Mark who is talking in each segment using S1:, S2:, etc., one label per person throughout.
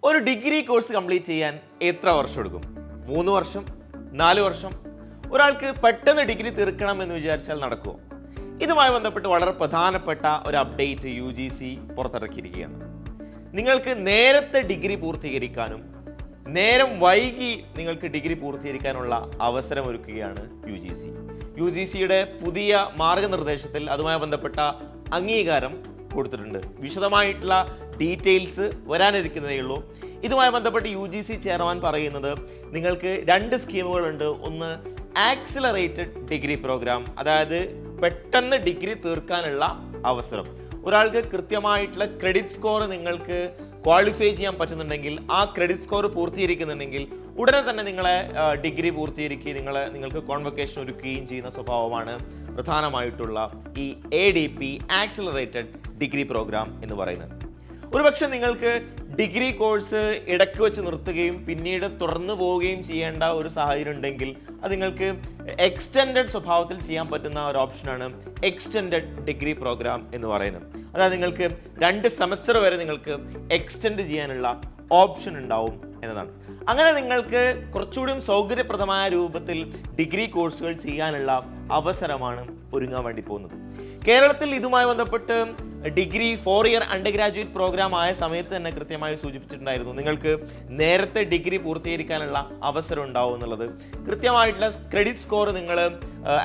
S1: ഒരു degree course complete ചെയ്യാൻ എത്ര വർഷം എടുക്കും? 3 വർഷം, 4 വർഷം? ഒരാൾക്ക് പെട്ടെന്ന് ഡിഗ്രി തീർക്കണം എന്ന് വിചാരിച്ചാൽ നടക്കുമോ? ഇതുമായി ബന്ധപ്പെട്ട് വളരെ പ്രധാനപ്പെട്ട ഒരു അപ്ഡേറ്റ് UGC പുറത്തിറക്കിയിരിക്കുകയാണ്. നിങ്ങൾക്ക് നേരത്തെ ഡിഗ്രി പൂർത്തീകരിക്കാനും നേരം വൈകി നിങ്ങൾക്ക് ഡിഗ്രി പൂർത്തീകരിക്കാനുള്ള അവസരം ഒരുക്കുകയാണ് UGCയുടെ പുതിയ മാർഗനിർദ്ദേശത്തിൽ അതുമായി ബന്ധപ്പെട്ട അംഗീകാരം കൊടുത്തിട്ടുണ്ട്. വിശദമായിട്ടുള്ള ഡീറ്റെയിൽസ് വരാനിരിക്കുന്നതേ ഉള്ളൂ. ഇതുമായി ബന്ധപ്പെട്ട് UGC ചെയർമാൻ പറയുന്നത് നിങ്ങൾക്ക് 2 സ്കീമുകളുണ്ട്. ഒന്ന് ആക്സിലറേറ്റഡ് ഡിഗ്രി പ്രോഗ്രാം, അതായത് പെട്ടെന്ന് ഡിഗ്രി തീർക്കാനുള്ള അവസരം. ഒരാൾക്ക് കൃത്യമായിട്ടുള്ള ക്രെഡിറ്റ് സ്കോർ നിങ്ങൾക്ക് ക്വാളിഫൈ ചെയ്യാൻ പറ്റുന്നുണ്ടെങ്കിൽ, ആ ക്രെഡിറ്റ് സ്കോർ പൂർത്തീകരിക്കുന്നുണ്ടെങ്കിൽ ഉടനെ തന്നെ നിങ്ങളെ ഡിഗ്രി പൂർത്തീകരിക്കുകയും നിങ്ങൾക്ക് കോൺവൊക്കേഷൻ ഒരുക്കുകയും ചെയ്യുന്ന സ്വഭാവമാണ് പ്രധാനമായിട്ടുള്ള ഈ ADP ആക്സിലറേറ്റഡ് ഡിഗ്രി പ്രോഗ്രാം എന്ന് പറയുന്നത്. ഒരുപക്ഷെ നിങ്ങൾക്ക് ഡിഗ്രി കോഴ്സ് ഇടയ്ക്ക് വെച്ച് നിർത്തുകയും പിന്നീട് തുടർന്നു പോവുകയും ചെയ്യേണ്ട ഒരു സാഹചര്യം ഉണ്ടെങ്കിൽ അത് നിങ്ങൾക്ക് എക്സ്റ്റെൻഡഡ് സ്വഭാവത്തിൽ ചെയ്യാൻ പറ്റുന്ന ഒരു ഓപ്ഷനാണ് എക്സ്റ്റെൻഡഡ് ഡിഗ്രി പ്രോഗ്രാം എന്ന് പറയുന്നത്. അതായത് നിങ്ങൾക്ക് 2 സെമസ്റ്റർ വരെ നിങ്ങൾക്ക് എക്സ്റ്റെൻഡ് ചെയ്യാനുള്ള ഓപ്ഷൻ ഉണ്ടാവും എന്നതാണ്. അങ്ങനെ നിങ്ങൾക്ക് കുറച്ചുകൂടി സൗകര്യപ്രദമായ രൂപത്തിൽ ഡിഗ്രി കോഴ്സുകൾ ചെയ്യാനുള്ള അവസരമാണ് ഒരുങ്ങാൻ വേണ്ടി പോകുന്നത്. കേരളത്തിൽ ഇതുമായി ബന്ധപ്പെട്ട് degree 4 year undergraduate programme ആയ സമയത്ത് തന്നെ കൃത്യമായി സൂചിപ്പിച്ചിട്ടുണ്ടായിരുന്നു നിങ്ങൾക്ക് നേരത്തെ ഡിഗ്രി പൂർത്തീകരിക്കാനുള്ള അവസരം ഉണ്ടാവും എന്നുള്ളത്. കൃത്യമായിട്ടുള്ള ക്രെഡിറ്റ് സ്കോർ നിങ്ങൾ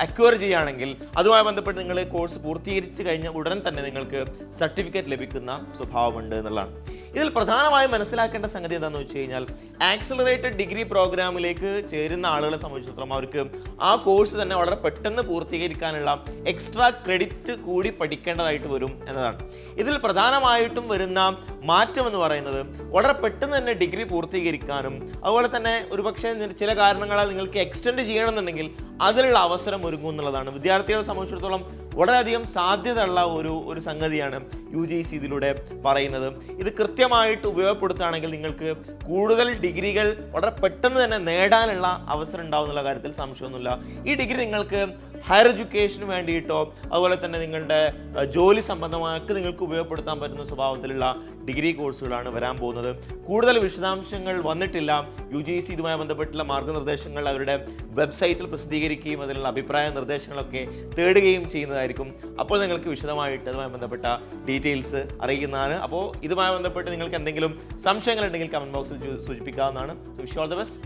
S1: അക്വയർ ചെയ്യുകയാണെങ്കിൽ അതുമായി ബന്ധപ്പെട്ട് നിങ്ങൾ കോഴ്സ് പൂർത്തീകരിച്ച് കഴിഞ്ഞ ഉടൻ തന്നെ നിങ്ങൾക്ക് സർട്ടിഫിക്കറ്റ് ലഭിക്കുന്ന സ്വഭാവമുണ്ട് എന്നുള്ളതാണ്. ഇതിൽ പ്രധാനമായും മനസ്സിലാക്കേണ്ട സംഗതി എന്താണെന്ന് വെച്ച് കഴിഞ്ഞാൽ, ആക്സിലറേറ്റഡ് ഡിഗ്രി പ്രോഗ്രാമിലേക്ക് ചേരുന്ന ആളുകളെ സംബന്ധിച്ചിടത്തോളം അവർക്ക് ആ കോഴ്സ് തന്നെ വളരെ പെട്ടെന്ന് പൂർത്തീകരിക്കാനുള്ള എക്സ്ട്രാ ക്രെഡിറ്റ് കൂടി പഠിക്കേണ്ടതായിട്ട് വരും എന്നതാണ്. ഇതിൽ പ്രധാനമായിട്ടും വരുന്ന മാറ്റം എന്ന് പറയുന്നത് വളരെ പെട്ടെന്ന് തന്നെ ഡിഗ്രി പൂർത്തീകരിക്കാനും അതുപോലെ തന്നെ ഒരുപക്ഷെ ചില കാരണങ്ങളാൽ നിങ്ങൾക്ക് എക്സ്റ്റെൻഡ് ചെയ്യണമെന്നുണ്ടെങ്കിൽ അതിനുള്ള അവസരം ഒരുങ്ങും എന്നുള്ളതാണ്. വിദ്യാർത്ഥികളെ സംബന്ധിച്ചിടത്തോളം വളരെയധികം സാധ്യതയുള്ള ഒരു സംഗതിയാണ് UGC ഇതിലൂടെ പറയുന്നത്. ഇത് കൃത്യമായിട്ട് ഉപയോഗപ്പെടുത്തുകയാണെങ്കിൽ നിങ്ങൾക്ക് കൂടുതൽ ഡിഗ്രികൾ വളരെ പെട്ടെന്ന് തന്നെ നേടാനുള്ള അവസരം ഉണ്ടാവും എന്നുള്ള കാര്യത്തിൽ സംശയമൊന്നുമില്ല. ഈ ഡിഗ്രി നിങ്ങൾക്ക് ഹയർ എഡ്യൂക്കേഷന് വേണ്ടിയിട്ടോ അതുപോലെ തന്നെ നിങ്ങളുടെ ജോലി സംബന്ധമായൊക്കെ നിങ്ങൾക്ക് ഉപയോഗപ്പെടുത്താൻ പറ്റുന്ന സ്വഭാവത്തിലുള്ള ഡിഗ്രി കോഴ്സുകളാണ് വരാൻ പോകുന്നത്. കൂടുതൽ വിശദാംശങ്ങൾ വന്നിട്ടില്ല. UGC ഇതുമായി ബന്ധപ്പെട്ടുള്ള മാർഗ്ഗനിർദ്ദേശങ്ങൾ അവരുടെ വെബ്സൈറ്റിൽ പ്രസിദ്ധീകരിക്കുകയും അതിലുള്ള അഭിപ്രായ നിർദ്ദേശങ്ങളൊക്കെ തേടുകയും ചെയ്യുന്നതായിരിക്കും. അപ്പോൾ നിങ്ങൾക്ക് വിശദമായിട്ട് അതുമായി ബന്ധപ്പെട്ട ഡീറ്റെയിൽസ് അറിയിക്കുന്നതാണ്. അപ്പോൾ ഇതുമായി ബന്ധപ്പെട്ട് നിങ്ങൾക്ക് എന്തെങ്കിലും സംശയങ്ങളുണ്ടെങ്കിൽ കമൻറ്റ് ബോക്സിൽ സൂചിപ്പിക്കാവുന്നതാണ്. So wish you all the best.